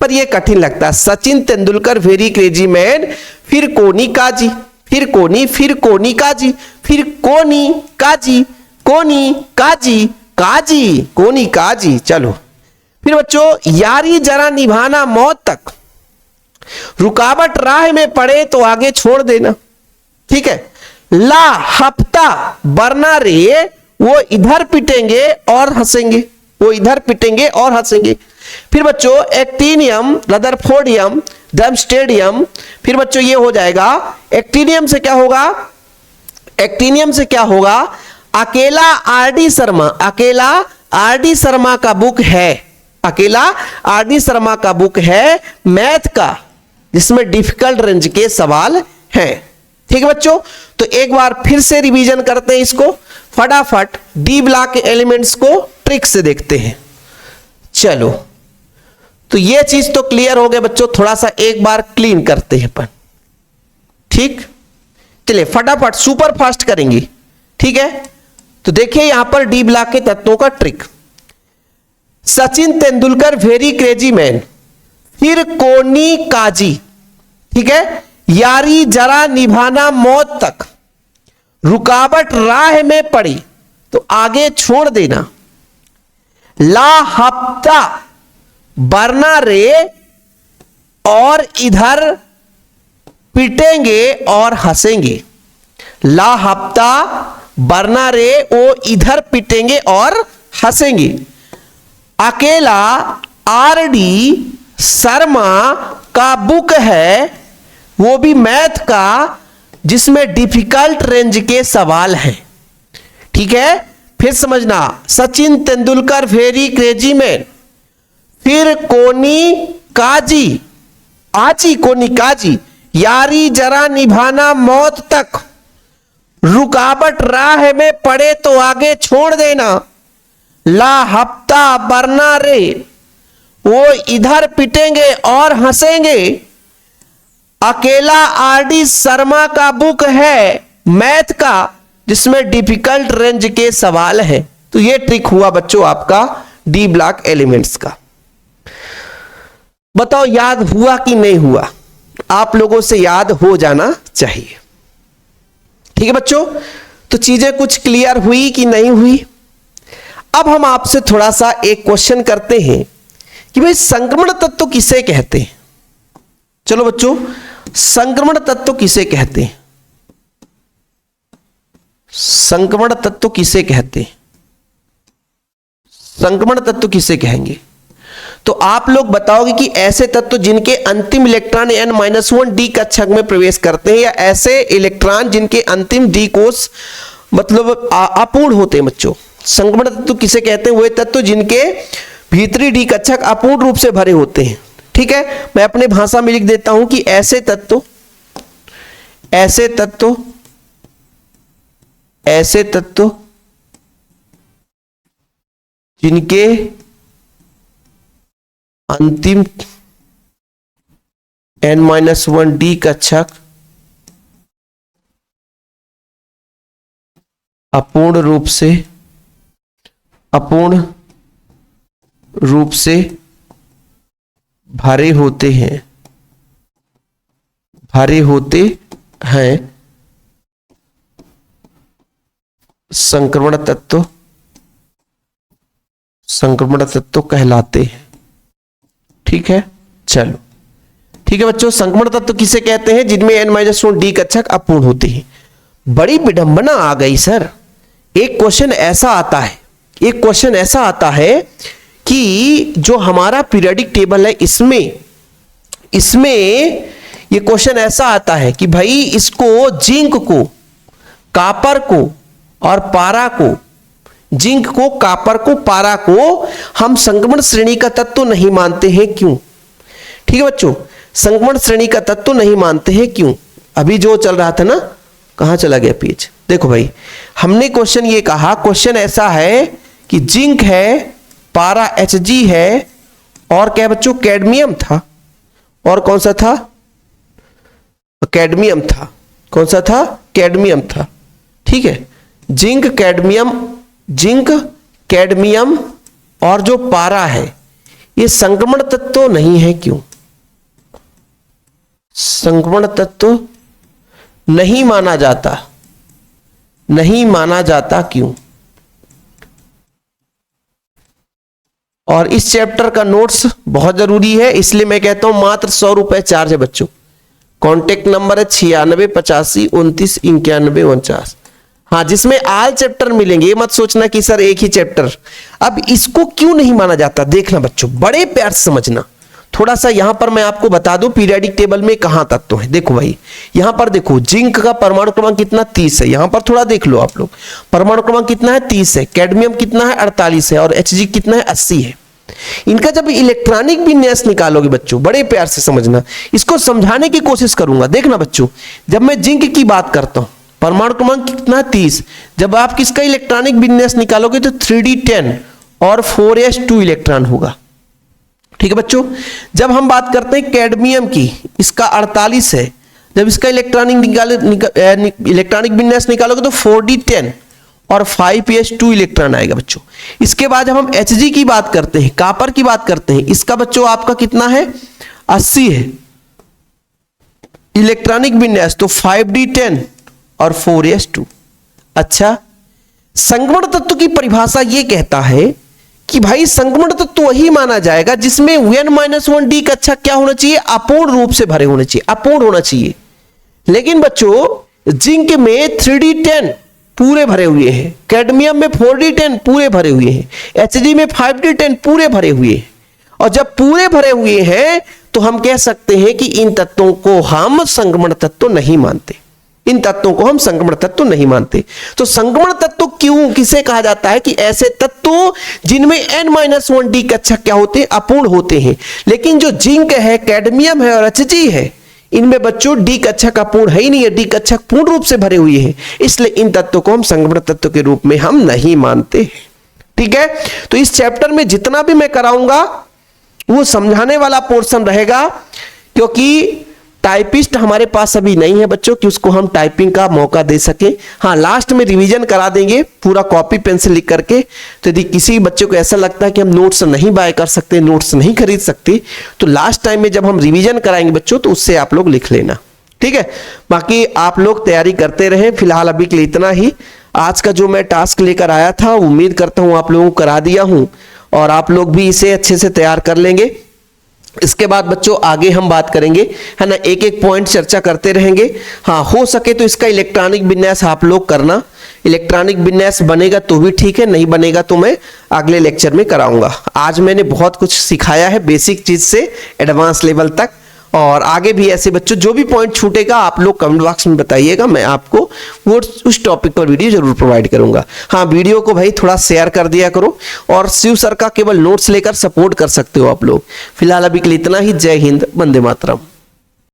पर यह कठिन लगता है। Sachin Tendulkar very crazy man, फिर कोनी काजी, फिर कोनी, फिर कोनी काजी, फिर कोनी काजी, कोनी काजी, काजी कोनी काजी। चलो फिर बच्चों, यारी जरा निभाना मौत तक, रुकावट राह में पड़े तो आगे छोड़ देना। ठीक है, ला हफ्ता बरना रे, वो इधर पिटेंगे और हंसेंगे, वो इधर पिटेंगे और हंसेंगे। फिर बच्चों एक्टिनियम, रदरफोर्डियम, डमस्टेडियम, फिर बच्चों ये हो जाएगा, एक्टिनियम से क्या होगा, एक्टिनियम से क्या होगा, अकेला आरडी शर्मा, अकेला आरडी शर्मा का बुक है, अकेला आरडी शर्मा का बुक है मैथ का, जिसमें डिफिकल्ट रेंज के सवाल हैं। ठीक है बच्चों, तो एक बार फिर से रिवीजन करते हैं इसको फटाफट, डी ब्लॉक के एलिमेंट्स को ट्रिक से देखते हैं। चलो, तो ये चीज तो क्लियर हो गया बच्चों, थोड़ा सा एक बार क्लीन करते हैं अपन। ठीक, चलिए फटाफट सुपर फास्ट करेंगे। ठीक है, तो देखिए यहां पर डी ब्लॉक के तत्वों का trick, Sachin Tendulkar very crazy man, फिर कोनी काजी। ठीक है, यारी जरा निभाना मौत तक, रुकावट राह में पड़ी तो आगे छोड़ देना, ला हफ्ता बरना रे, और इधर पिटेंगे और हंसेंगे। ला हफ्ता बरना रे, वो इधर पिटेंगे और हंसेंगे। अकेला आरडी शर्मा का बुक है, वो भी मैथ का, जिसमें डिफिकल्ट रेंज के सवाल हैं। ठीक है, फिर समझना, Sachin Tendulkar very crazy man, फिर कोनी काजी, आची कोनी काजी, यारी जरा निभाना मौत तक, रुकावट राह में पड़े तो आगे छोड़ देना, ला हफ्ता बरना रे, वो इधर पिटेंगे और हंसेंगे। अकेला आरडी शर्मा का बुक है मैथ का जिसमें डिफिकल्ट रेंज के सवाल हैं। तो ये ट्रिक हुआ बच्चों आपका डी ब्लॉक एलिमेंट्स का। बताओ याद हुआ कि नहीं हुआ? आप लोगों से याद हो जाना चाहिए। ठीक है बच्चों, तो चीजें कुछ क्लियर हुई कि नहीं हुई? अब हम आपसे थोड़ा सा एक क्वेश्चन करते हैं कि भाई संक्रमण तत्व किसे कहते हैं। चलो बच्चों, संक्रमण तत्व किसे कहते हैं? संक्रमण तत्व किसे कहते हैं? संक्रमण तत्व किसे कहेंगे? तो आप लोग बताओगे कि ऐसे तत्व जिनके अंतिम इलेक्ट्रॉन n-1 d कक्षक में प्रवेश करते हैं, या ऐसे इलेक्ट्रॉन जिनके अंतिम d कोष मतलब अपूर्ण होते हैं। बच्चों, संक्रमण तत्व किसे कहते हैं? वे तत्व जिनके भीतरी d कक्षक अपूर्ण रूप से भरे होते हैं। ठीक है, मैं अपने भाषा में लिख देता हूं कि ऐसे तत्व जिनके अंतिम n-1 d कक्षक अपूर्ण रूप से भरे होते हैं, संक्रमण तत्व कहलाते हैं। ठीक है, चलो ठीक है बच्चों, संक्रमण तत्व किसे कहते हैं? जिनमें n-1 d कक्षक अपूर्ण होते हैं। बड़ी विडंबना आ गई सर। एक क्वेश्चन ऐसा आता है कि जो हमारा पीरियोडिक टेबल है इसमें ये क्वेश्चन ऐसा आता है कि भाई इसको जिंक को, कॉपर को और पारा को, जिंक को, कॉपर को, पारा को हम संक्रमण श्रेणी का तत्व नहीं मानते हैं, क्यों? ठीक है बच्चों, संक्रमण श्रेणी का तत्व नहीं मानते हैं क्यों? अभी जो चल रहा था ना, कहां चला गया पेज? देखो भाई, हमने क्वेश्चन ये कहा, क्वेश्चन ऐसा है कि जिंक है, पारा Hg है, और क्या बच्चों? कैडमियम था। और कौन सा था? कैडमियम था। कौन सा था? कैडमियम था। ठीक है, जिंक, कैडमियम और जो पारा है ये संक्रमण तत्व नहीं है, क्यों? संक्रमण तत्व नहीं माना जाता, क्यों? और इस चैप्टर का नोट्स बहुत जरूरी है, इसलिए मैं कहता हूं मात्र 100 रुपए चार्ज है बच्चों। कॉन्टेक्ट नंबर है 9685899149। हाँ, जिसमें आल चैप्टर मिलेंगे। ये मत सोचना कि सर एक ही चैप्टर। अब इसको क्यों नहीं माना जाता, देखना बच्चों, बड़े प्यार से समझना। थोड़ा सा यहां पर मैं आपको बता दूं पीरियोडिक टेबल में कहां तत्व है। देखो भाई, यहां पर देखो, जिंक का परमाणु क्रमांक कितना? 30 है। यहां पर थोड़ा देख लो आप लोग, परमाणु क्रमांक कितना है? 30 है। कैडमियम कितना है? 48 है। और Hg कितना है? 80 है। इनका जब इलेक्ट्रॉनिक विन्यास निकालोगे बच्चों, बड़े प्यार से समझना, इसको समझाने की कोशिश करूंगा। देखना बच्चों, जब मैं जिंक की बात करता हूं, परमाणु क्रमांक कितना? 30। जब आप किसका इलेक्ट्रॉनिक विन्यास निकालोगे तो 3d10 और 4s2 इलेक्ट्रॉन होगा। ठीक है बच्चों, जब हम बात करते हैं कैडमियम की, इसका 48 है। जब इसका इलेक्ट्रॉनिक विन्यास निकालोगे तो 4d10 और 5s2 इलेक्ट्रॉन आएगा बच्चों। इसके बाद जब हम Hg की बात करते हैं, कॉपर की बात करते हैं, इसका बच्चों आपका कितना है? 80 है इलेक्ट्रॉनिक विन्यास, तो 5d10 और 4s2। अच्छा, संक्रमण तत्व की परिभाषा यह कहता है कि भाई संक्रमण तत्व वही माना जाएगा जिसमें n-1 d कक्षक क्या होना चाहिए? अपूर्ण रूप से भरे होने चाहिए, अपूर्ण होना चाहिए। लेकिन बच्चों जिंक में 3d10 पूरे भरे हुए हैं, कैडमियम में 4d10 पूरे भरे हुए हैं, Hg में 5d10 पूरे भरे हुए हैं। और जब पूरे भरे हुए हैं तो हम कह सकते हैं कि इन तत्वों को हम संक्रमण तत्व नहीं मानते, इन तत्वों को हम संक्रमण तत्व नहीं मानते। तो संक्रमण तत्व क्यों किसे कहा जाता है? कि ऐसे तत्व जिनमें n-1 d कक्षक क्या होते हैं? अपूर्ण होते हैं। लेकिन जो जिंक है, कैडमियम है और Hg है, इनमें बच्चों डी कक्षक अपूर्ण है ही नहीं है, डी कक्षक पूर्ण रूप से भरे हुए हैं। इसलिए इन तत्वों को हम संक्रमण तत्व के रूप में हम नहीं मानते। ठीक है, तो इस चैप्टर में जितना भी मैं कराऊंगा वो समझाने वाला पोर्शन रहेगा, क्योंकि टाइपिस्ट हमारे पास अभी नहीं है बच्चों कि उसको हम टाइपिंग का मौका दे सके। हाँ, लास्ट में रिवीजन करा देंगे पूरा कॉपी पेन से लिख करके। तो यदि किसी बच्चे को ऐसा लगता है कि हम नोट्स नहीं बाय कर सकते, नोट्स नहीं खरीद सकते, तो लास्ट टाइम में जब हम रिवीजन कराएंगे बच्चों, तो उससे आप लोग लिख लेना, ठीक है। बाकी आप लोग तैयारी करते रहें। फिलहाल अभी के लिए इतना ही। आज का जो मैं टास्क लेकर आया था, उम्मीद करता हूं आप लोगों को करा दिया हूं और आप लोग भी इसे अच्छे से तैयार कर लेंगे। इसके बाद बच्चों आगे हम बात करेंगे, है ना, एक एक पॉइंट चर्चा करते रहेंगे। हाँ, हो सके तो इसका इलेक्ट्रॉनिक विन्यास आप लोग करना। इलेक्ट्रॉनिक विन्यास बनेगा तो भी ठीक है, नहीं बनेगा तो मैं अगले लेक्चर में कराऊंगा। आज मैंने बहुत कुछ सिखाया है, बेसिक चीज से एडवांस लेवल तक, और आगे भी ऐसे बच्चों जो भी पॉइंट छूटेगा आप लोग कमेंट बॉक्स में बताइएगा, मैं आपको वो उस टॉपिक पर वीडियो जरूर प्रोवाइड करूंगा। हाँ, वीडियो को भाई थोड़ा शेयर कर दिया करो, और शिव सर का केवल नोट्स लेकर सपोर्ट कर सकते हो आप लोग। फिलहाल अभी के लिए इतना ही। जय हिंद, वंदे मातरम।